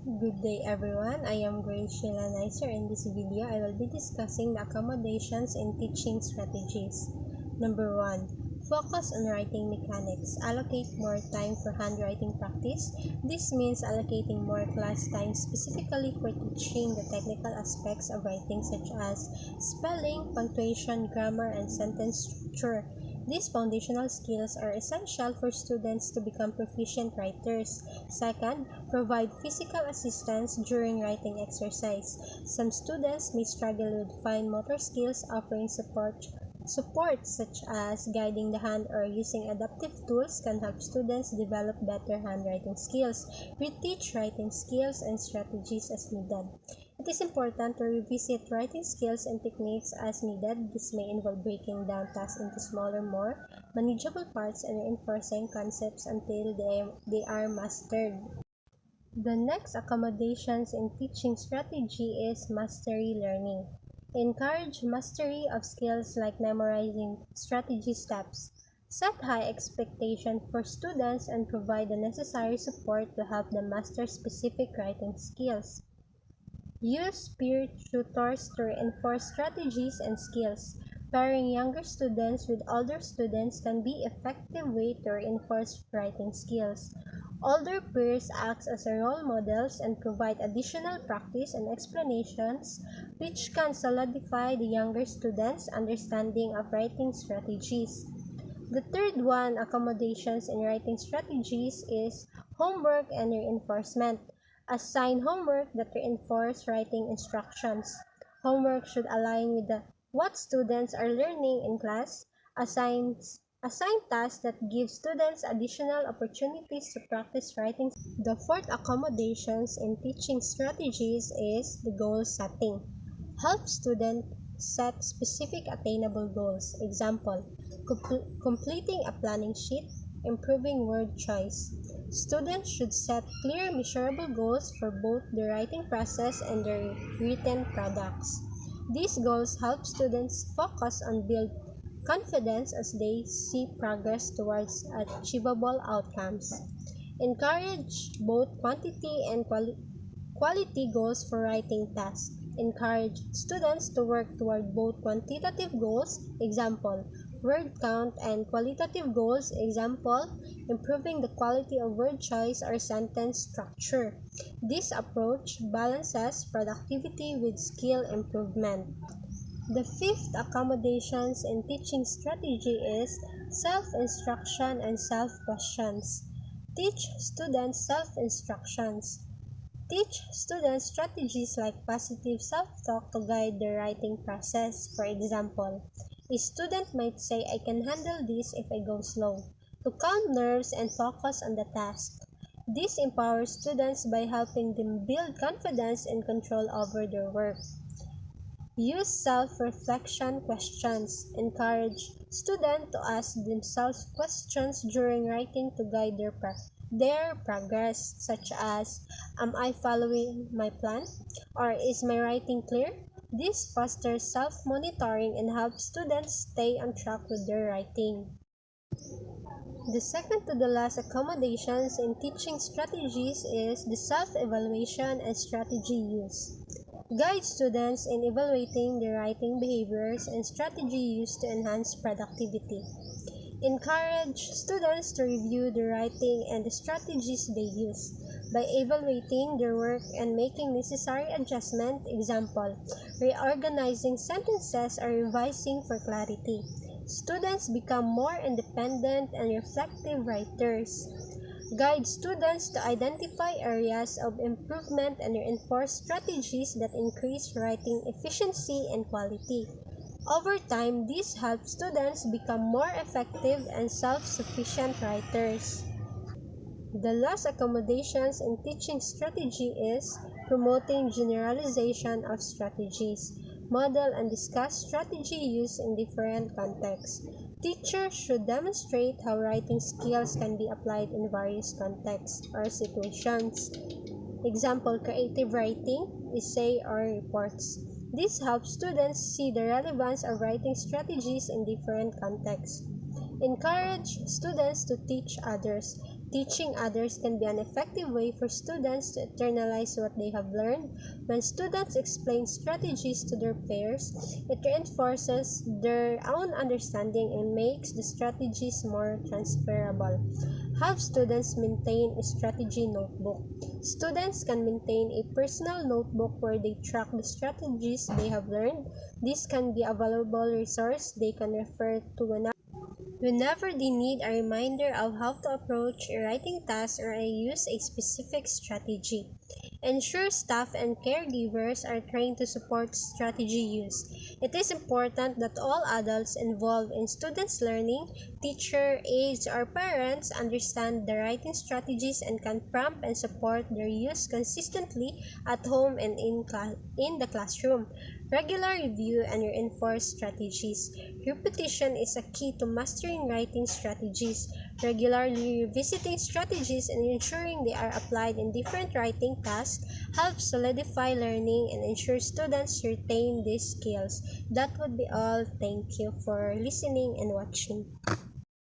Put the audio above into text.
Good day everyone, I am Grace Sheila Nicer. In this video, I will be discussing the accommodations in teaching strategies. Number 1. Focus on writing mechanics. Allocate more time for handwriting practice. This means allocating more class time specifically for teaching the technical aspects of writing such as spelling, punctuation, grammar, and sentence structure. These foundational skills are essential for students to become proficient writers. Second, provide physical assistance during writing exercise. Some students may struggle with fine motor skills. Offering support such as guiding the hand or using adaptive tools can help students develop better handwriting skills. Reteach writing skills and strategies as needed. It is important to revisit writing skills and techniques as needed. This may involve breaking down tasks into smaller, more manageable parts and reinforcing concepts until they are mastered. The next accommodations in teaching strategy is mastery learning. Encourage mastery of skills like memorizing strategy steps. Set high expectations for students and provide the necessary support to help them master specific writing skills. Use peer tutors to reinforce strategies and skills. Pairing younger students with older students can be an effective way to reinforce writing skills. Older peers act as role models and provide additional practice and explanations, which can solidify the younger students' understanding of writing strategies. The third one, accommodations in writing strategies, is homework and reinforcement. Assign homework that reinforce writing instructions. Homework should align with what students are learning in class. Assign tasks that give students additional opportunities to practice writing. The fourth accommodations in teaching strategies is the goal setting. Help students set specific attainable goals. Example, completing a planning sheet, improving word choice. Students should set clear, measurable goals for both the writing process and the written products. These goals help students focus on build confidence as they see progress towards achievable outcomes. Encourage both quantity and quality goals for writing tasks. Encourage students to work toward both quantitative goals, example, word count, and qualitative goals, example, improving the quality of word choice or sentence structure. This approach balances productivity with skill improvement. The fifth accommodations in teaching strategy is self-instruction and self-questions. Teach students self-instructions. Teach students strategies like positive self-talk to guide their writing process. For example, a student might say, "I can handle this if I go slow," to calm nerves and focus on the task. This empowers students by helping them build confidence and control over their work. Use self-reflection questions. Encourage students to ask themselves questions during writing to guide their progress, such as, "Am I following my plan?" or "Is my writing clear?" This fosters self-monitoring and helps students stay on track with their writing. The second to the last accommodations in teaching strategies is the self-evaluation and strategy use. Guide students in evaluating their writing behaviors and strategy used to enhance productivity. Encourage students to review the writing and the strategies they use. By evaluating their work and making necessary adjustments, example, reorganizing sentences or revising for clarity, students become more independent and reflective writers. Guide students to identify areas of improvement and reinforce strategies that increase writing efficiency and quality. Over time, this helps students become more effective and self-sufficient writers. The last accommodations in teaching strategy is promoting generalization of strategies. Model and discuss strategy use in different contexts. Teachers should demonstrate how writing skills can be applied in various contexts or situations. Example, creative writing, essay, or reports. This helps students see the relevance of writing strategies in different contexts. Encourage students to teach others. Teaching others can be an effective way for students to internalize what they have learned. When students explain strategies to their peers, it reinforces their own understanding and makes the strategies more transferable. Have students maintain a strategy notebook. Students can maintain a personal notebook where they track the strategies they have learned. This can be a valuable resource they can refer to whenever they need a reminder of how to approach a writing task or use a specific strategy. Ensure staff and caregivers are trained to support strategy use. It is important that all adults involved in students' learning, teacher, aides, or parents understand the writing strategies and can prompt and support their use consistently at home and in the classroom. Regular review and reinforce strategies. Repetition is a key to mastering writing strategies. Regularly revisiting strategies and ensuring they are applied in different writing tasks helps solidify learning and ensure students retain these skills. That would be all. Thank you for listening and watching.